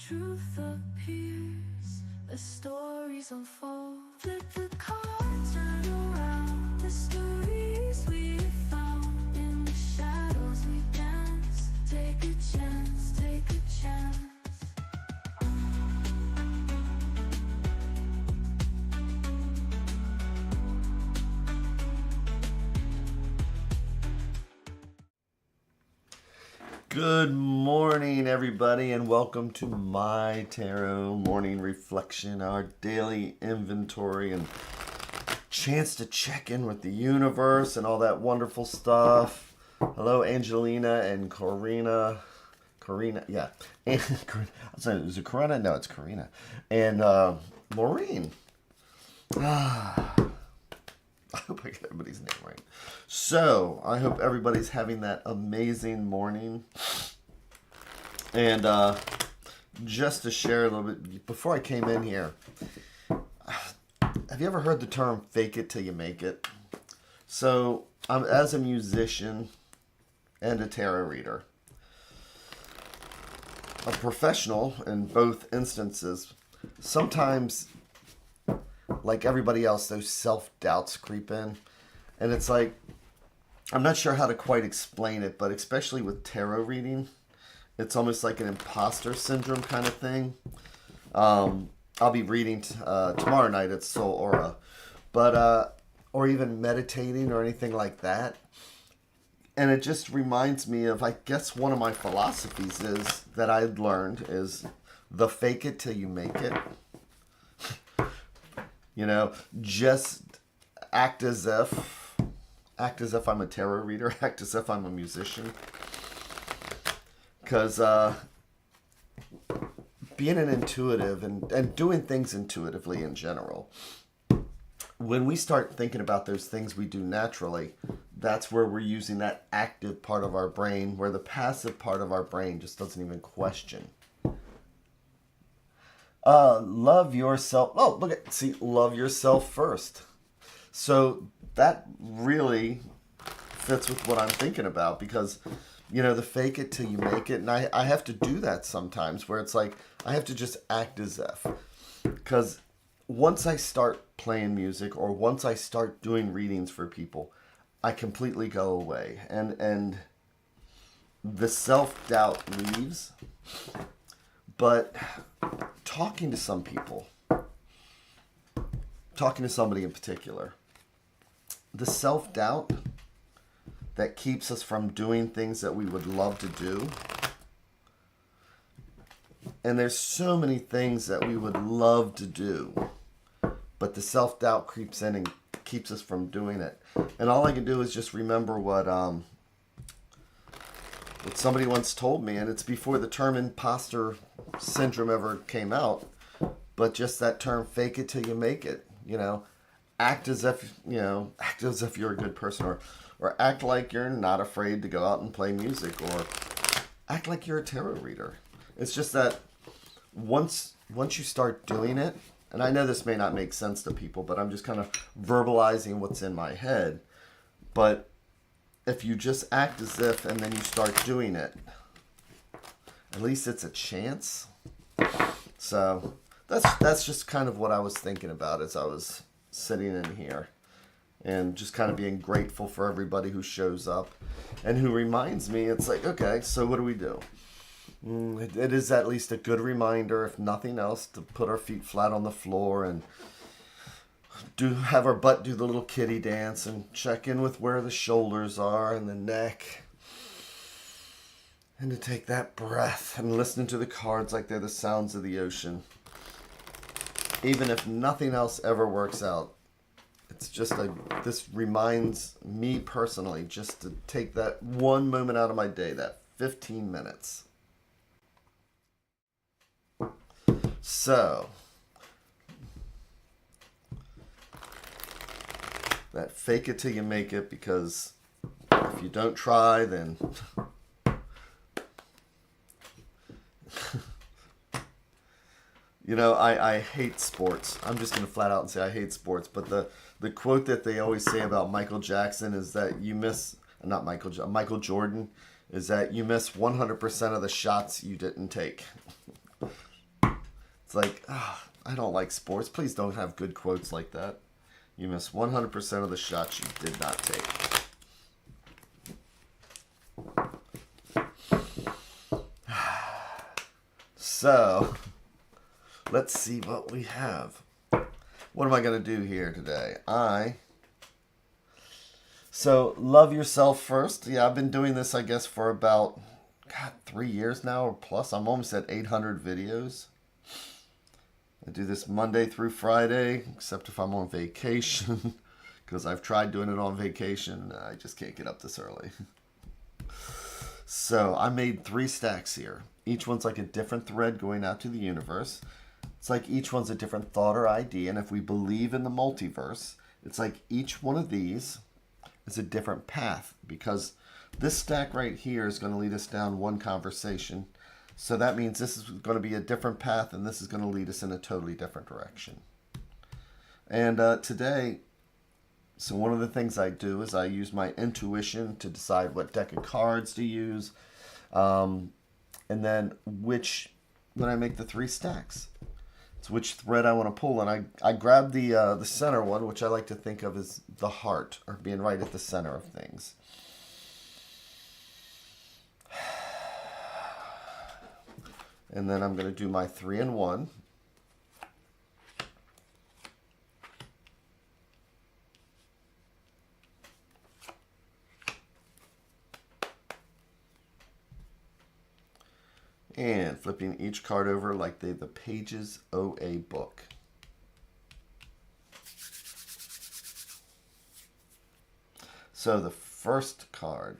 Truth appears, the stories unfold. Let the cards turn around, the stories we found. In the shadows we dance. Take a chance, take a chance. Good morning, everybody, and welcome to My Tarot Morning Reflection, our daily inventory and chance to check in with the universe and all that wonderful stuff. Hello, Angelina and Corina. Yeah. And, I'm sorry, is it Corina? No, it's Corina. And Maureen. I hope I get everybody's name right. So, I hope everybody's having that amazing morning. And just to share a little bit, before I came in here, have you ever heard the term fake it till you make it? So, as a musician and a tarot reader, a professional in both instances, sometimes, like everybody else, those self-doubts creep in. And it's like, I'm not sure how to quite explain it, but especially with tarot reading, it's almost like an imposter syndrome kind of thing. I'll be reading tomorrow night at Soul Aura, but or even meditating or anything like that. And it just reminds me of, I guess one of my philosophies is that I'd learned is the fake it till you make it. You know, just act as if I'm a tarot reader, act as if I'm a musician. Because being an intuitive and doing things intuitively in general, when we start thinking about those things we do naturally, that's where we're using that active part of our brain, where the passive part of our brain just doesn't even question. Love yourself. Oh, love yourself first. So that really fits with what I'm thinking about, because, you know, the fake it till you make it. And I have to do that sometimes, where it's like, I have to just act as if. Because once I start playing music, or once I start doing readings for people, I completely go away. And the self-doubt leaves. But talking to some people, talking to somebody in particular, the self-doubt that keeps us from doing things that we would love to do. And there's so many things that we would love to do, but the self-doubt creeps in and keeps us from doing it. And all I can do is just remember what somebody once told me, and it's before the term imposter syndrome ever came out, but just that term, fake it till you make it. You know, act as if you're a good person, or act like you're not afraid to go out and play music, or act like you're a tarot reader. It's just that once you start doing it, and I know this may not make sense to people, but I'm just kind of verbalizing what's in my head, but if you just act as if and then you start doing it, at least it's a chance. So that's just kind of what I was thinking about as I was sitting in here, and just kind of being grateful for everybody who shows up and who reminds me. It's like, okay, so what do we do? It is at least a good reminder, if nothing else, to put our feet flat on the floor and have our butt do the little kitty dance, and check in with where the shoulders are and the neck, and to take that breath and listen to the cards like they're the sounds of the ocean. Even if nothing else ever works out, it's just this reminds me personally just to take that one moment out of my day, that 15 minutes. So that fake it till you make it, because if you don't try, then you know, I hate sports. I'm just going to flat out and say I hate sports. But the quote that they always say about Michael Jackson is that Michael Jordan, is that you miss 100% of the shots you didn't take. It's like, I don't like sports. Please don't have good quotes like that. You miss 100% of the shots you did not take. So, let's see what we have. What am I going to do here today? So, love yourself first. Yeah, I've been doing this, I guess, for about, 3 years now or plus. I'm almost at 800 videos. I do this Monday through Friday, except if I'm on vacation, because I've tried doing it on vacation. I just can't get up this early. So I made 3 stacks here. Each one's like a different thread going out to the universe. It's like each one's a different thought or idea. And if we believe in the multiverse, it's like each one of these is a different path, because this stack right here is going to lead us down one conversation. So that means this is going to be a different path, and this is going to lead us in a totally different direction. And today, so one of the things I do is I use my intuition to decide what deck of cards to use, and then when I make the 3 stacks, it's which thread I want to pull. And I grab the center one, which I like to think of as the heart, or being right at the center of things. And then I'm going to do my 3-in-1. And flipping each card over like the pages of a book. So the first card.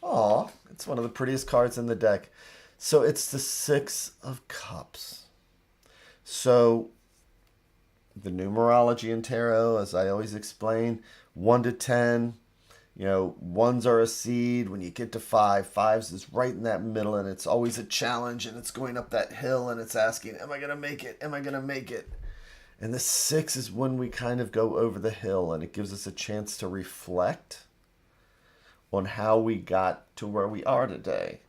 Aw, it's one of the prettiest cards in the deck. So it's the 6 of Cups. So the numerology in tarot, as I always explain, 1 to 10. Ones are a seed. When you get to 5, 5s is right in that middle, and it's always a challenge, and it's going up that hill, and it's asking, am I going to make it? Am I going to make it? And the 6 is when we kind of go over the hill, and it gives us a chance to reflect on how we got to where we are today,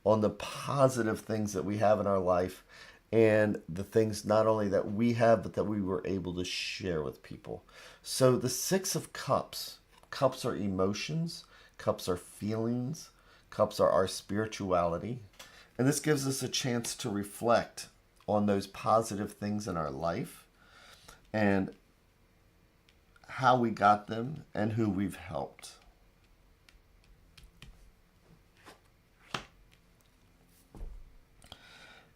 on the positive things that we have in our life, and the things not only that we have, but that we were able to share with people. So the 6 of Cups. Cups are emotions. Cups are feelings. Cups are our spirituality. And this gives us a chance to reflect on those positive things in our life and how we got them and who we've helped.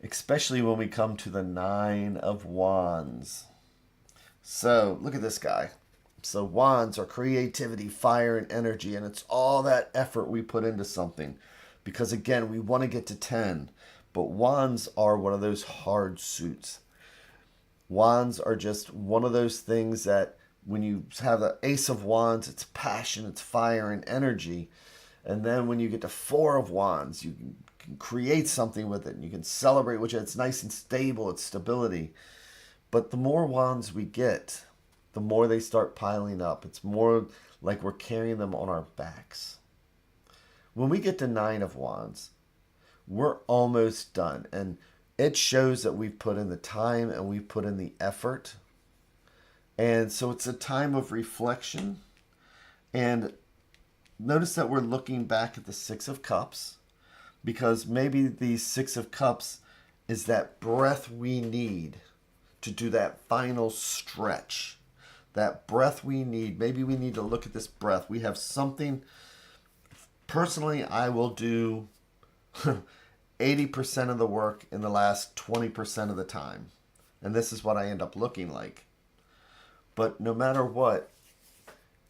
Especially when we come to the 9 of Wands. So look at this guy. So wands are creativity, fire, and energy, and it's all that effort we put into something. Because again, we want to get to 10, but wands are one of those hard suits. Wands are just one of those things that when you have the Ace of Wands, it's passion, it's fire, and energy. And then when you get to 4 of Wands, you can create something with it, and you can celebrate, which it's nice and stable, it's stability. But the more wands we get, the more they start piling up. It's more like we're carrying them on our backs. When we get to 9 of Wands, we're almost done. And it shows that we've put in the time and we've put in the effort. And so it's a time of reflection. And notice that we're looking back at the 6 of Cups, because maybe the 6 of Cups is that breath we need to do that final stretch. That breath we need. Maybe we need to look at this breath. We have something. Personally, I will do 80% of the work in the last 20% of the time. And this is what I end up looking like. But no matter what,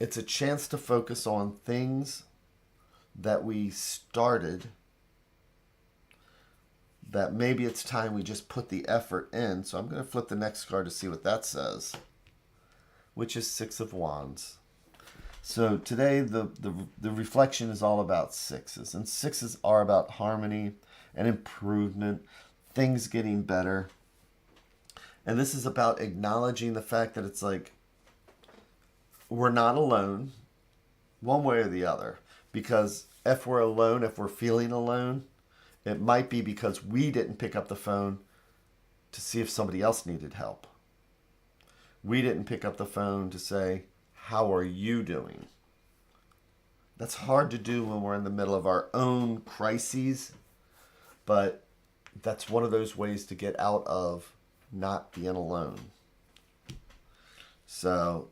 it's a chance to focus on things that we started, that maybe it's time we just put the effort in. So I'm going to flip the next card to see what that says, which is 6 of Wands. So today the reflection is all about 6s. And 6s are about harmony and improvement, things getting better. And this is about acknowledging the fact that it's like we're not alone, one way or the other. Because if we're alone, if we're feeling alone, it might be because we didn't pick up the phone to see if somebody else needed help. We didn't pick up the phone to say, how are you doing? That's hard to do when we're in the middle of our own crises, but that's one of those ways to get out of not being alone. So,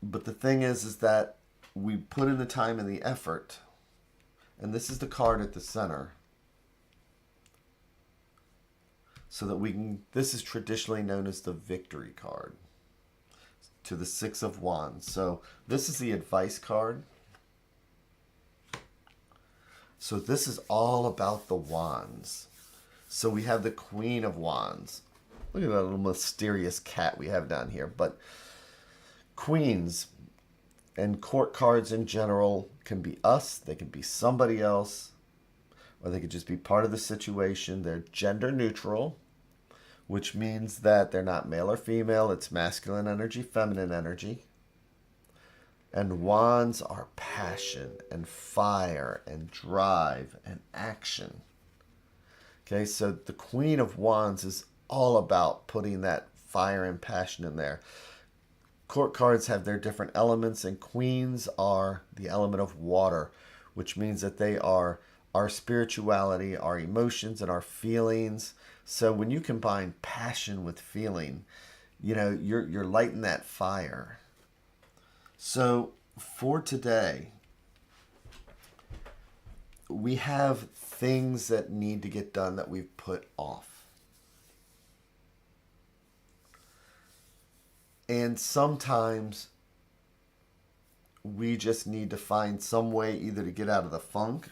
but the thing is that we put in the time and the effort, and this is the card at the center, so that we can, this is traditionally known as the victory card, to the Six of Wands. So this is the advice card. So this is all about the wands. So we have the Queen of Wands. Look at that little mysterious cat we have down here. But queens and court cards in general can be us, they can be somebody else, or they could just be part of the situation. They're gender neutral, which means that they're not male or female. It's masculine energy, feminine energy. And wands are passion and fire and drive and action. Okay, so the Queen of Wands is all about putting that fire and passion in there. Court cards have their different elements, and queens are the element of water, which means that they are our spirituality, our emotions, and our feelings. So when you combine passion with feeling, you know, you're lighting that fire. So for today, we have things that need to get done that we've put off. And sometimes we just need to find some way either to get out of the funk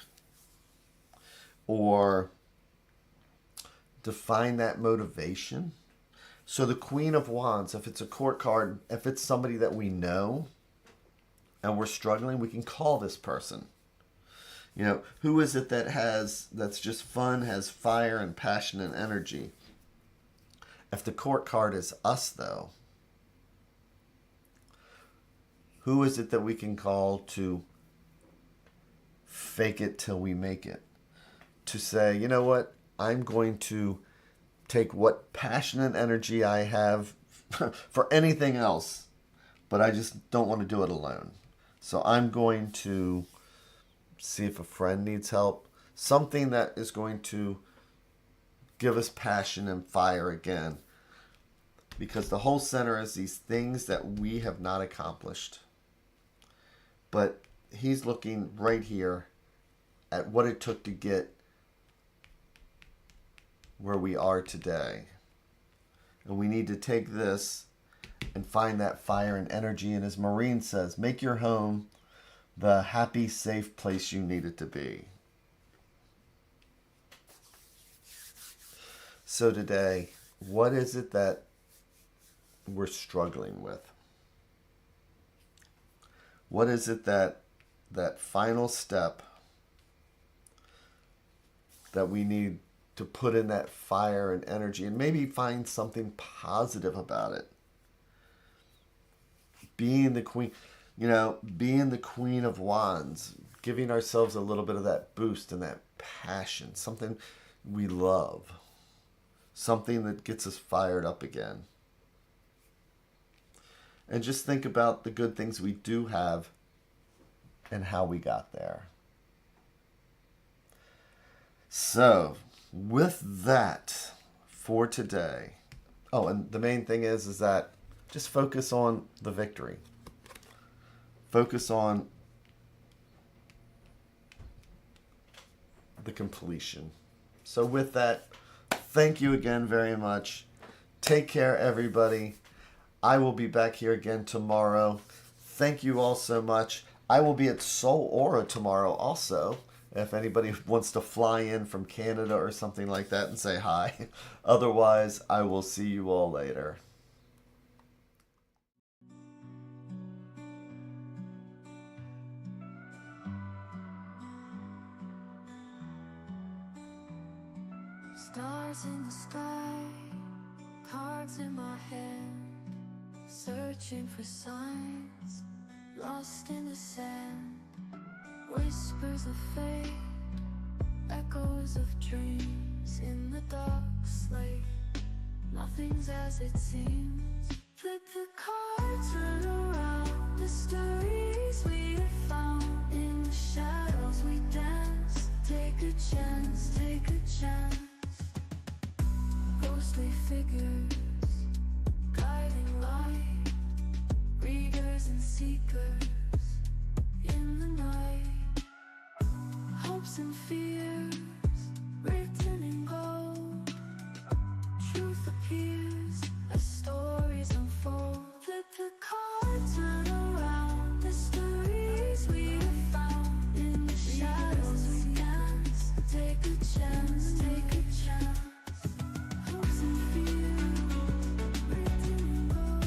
or to find that motivation. So the Queen of Wands, if it's a court card, if it's somebody that we know and we're struggling, we can call this person. You know, who is it that's just fun, has fire and passion and energy? If the court card is us, though, who is it that we can call to fake it till we make it? To say, you know what, I'm going to take what passion and energy I have for anything else, but I just don't want to do it alone. So I'm going to see if a friend needs help. Something that is going to give us passion and fire again. Because the whole center is these things that we have not accomplished. But he's looking right here at what it took to get where we are today. And we need to take this and find that fire and energy. And as Maureen says, make your home the happy, safe place you need it to be. So today, what is it that we're struggling with? What is it that final step that we need to put in that fire and energy, and maybe find something positive about it? Being the queen, being the Queen of Wands, giving ourselves a little bit of that boost and that passion, something we love, something that gets us fired up again. And just think about the good things we do have and how we got there. So, with that for today, and the main thing is that just focus on the victory. Focus on the completion. So with that, thank you again very much. Take care, everybody. I will be back here again tomorrow. Thank you all so much. I will be at Soul Aura tomorrow also, if anybody wants to fly in from Canada or something like that and say hi. Otherwise, I will see you all later. Stars in the sky, cards in my hand, searching for signs, lost in the sand. Whispers of fate, echoes of dreams, in the dark slate. Nothing's as it seems. Flip the cards, turn around. Mysteries we have found. In the shadows we dance. Take a chance, take a chance. Ghostly figures, guiding light. Readers and seekers in the night. Hopes and fears written in gold. Truth appears as stories unfold. Flip the cards, turn around. Mysteries we have found. In the shadows we dance. Take a chance, take a chance. Hopes and fears written in gold.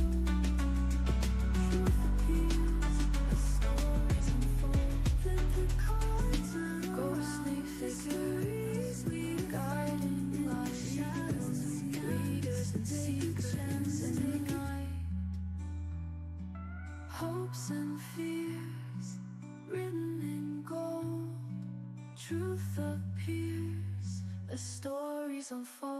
Truth appears as stories unfold. Flip the cards, turn around. Ghostly figures we guiding light. Shadows we readers and seekers in the night. Hopes and fears written in gold. Truth appears as stories unfold.